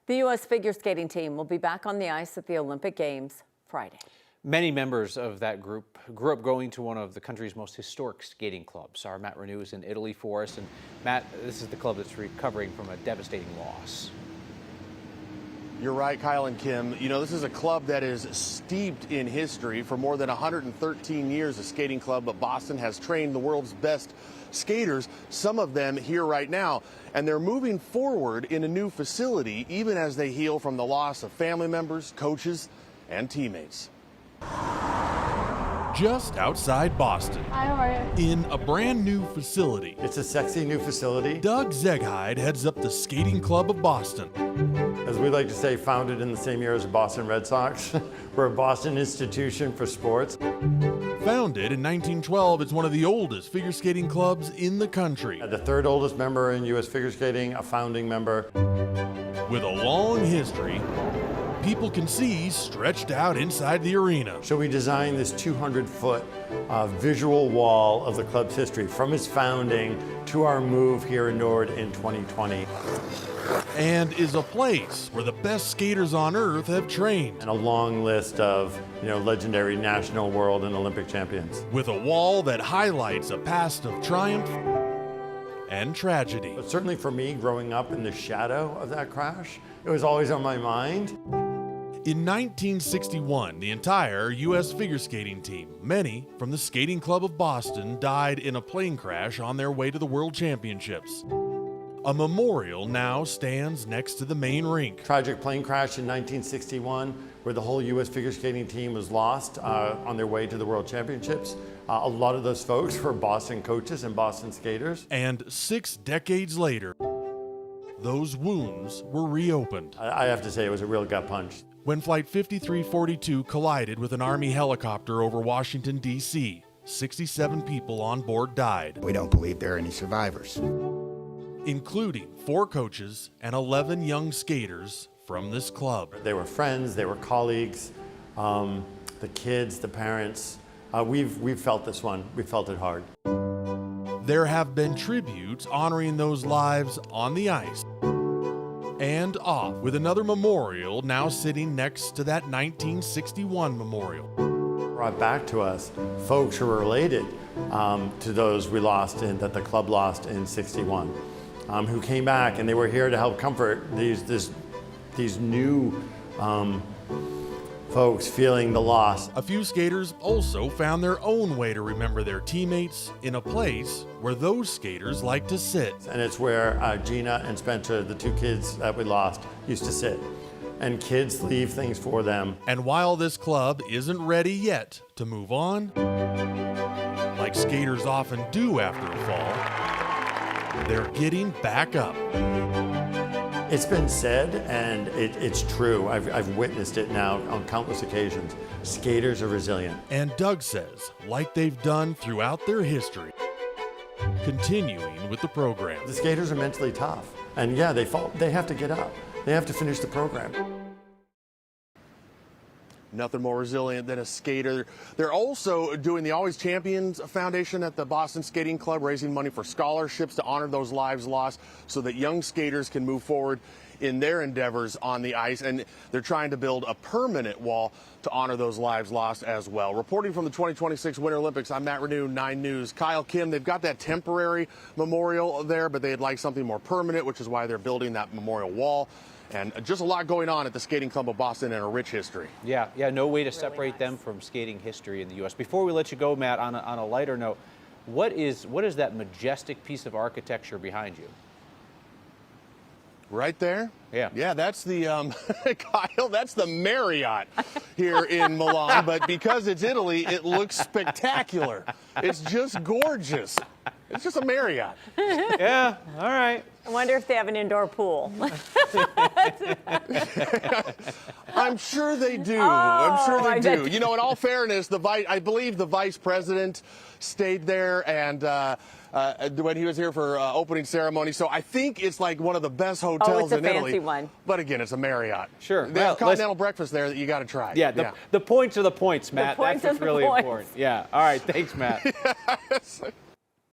The U.S. figure skating team will be back on the ice at the Olympic Games Friday. Many members of that group grew up going to one of the country's most historic skating clubs. Our Matt Renew is in Italy for us. And Matt, this is the club that's recovering from a devastating loss. You're right, Kyle and Kim. You know, this is a club that is steeped in history. For more than 113 years, a skating club of Boston has trained the world's best skaters, some of them here right now. And they're moving forward in a new facility, even as they heal from the loss of family members, coaches, and teammates. Just outside Boston. Hi, how are you? In a brand new facility. It's a sexy new facility. Doug Zegheide heads up the Skating Club of Boston. As we like to say, founded in the same year as the Boston Red Sox. We're a Boston institution for sports. Founded in 1912, it's one of the oldest figure skating clubs in the country. The third oldest member in U.S. figure skating, a founding member. With a long history, people can see stretched out inside the arena. So we designed this 200-foot visual wall of the club's history, from its founding to our move here in Nord in 2020. And is a place where the best skaters on earth have trained. And a long list of, legendary national, world, and Olympic champions. With a wall that highlights a past of triumph and tragedy. But certainly for me, growing up in the shadow of that crash, it was always on my mind. In 1961, the entire U.S. figure skating team, many from the Skating Club of Boston, died in a plane crash on their way to the World Championships. A memorial now stands next to the main rink. Tragic plane crash in 1961, where the whole U.S. figure skating team was lost on their way to the World Championships. A lot of those folks were Boston coaches and Boston skaters. And 6 decades later, those wounds were reopened. I have to say, it was a real gut punch. When Flight 5342 collided with an Army helicopter over Washington, D.C., 67 people on board died. We don't believe there are any survivors, including 4 coaches and 11 young skaters from this club. They were friends, they were colleagues, the kids, the parents. We've felt this one. We felt it hard. There have been tributes honoring those lives on the ice and off, with another memorial now sitting next to that 1961 memorial. Brought back to us folks who were related to those we lost and that the club lost in '61, who came back, and they were here to help comfort these new folks feeling the loss. A few skaters also found their own way to remember their teammates in a place where those skaters like to sit. And it's where Gina and Spencer, the 2 kids that we lost, used to sit. And kids leave things for them. And while this club isn't ready yet to move on, like skaters often do after a fall, they're getting back up. It's been said, and it's true. I've witnessed it now on countless occasions. Skaters are resilient. And Doug says, like they've done throughout their history, continuing with the program. The skaters are mentally tough. And yeah, they fall. They have to get up. They have to finish the program. Nothing more resilient than a skater. They're also doing the Always Champions Foundation at the Boston Skating Club, raising money for scholarships to honor those lives lost so that young skaters can move forward in their endeavors on the ice. And they're trying to build a permanent wall to honor those lives lost as well. Reporting from the 2026 Winter Olympics, I'm Matt Renew, 9 News. Kyle, Kim, they've got that temporary memorial there, but they'd like something more permanent, which is why they're building that memorial wall. And just a lot going on at the Skating Club of Boston and a rich history. Yeah, no way to separate them from skating history in the U.S. Before we let you go, Matt, on a lighter note, what is that majestic piece of architecture behind you? Right there? Yeah. Yeah, that's the, Kyle, that's the Marriott here in Milan. But because it's Italy, it looks spectacular. It's just gorgeous. It's just a Marriott. Yeah, all right. I wonder if they have an indoor pool. I'm sure they do. Oh, I'm sure they do. bet. You know, in all fairness, I believe the vice president stayed there and when he was here for opening ceremony. So I think it's like one of the best hotels in Italy. Oh, it's a fancy one. But again, it's a Marriott. Sure. They have continental breakfast there that you got to try. Yeah, the points are the points, Matt. The points That's what's are the really points. important. Yeah. All right. Thanks, Matt. Yes.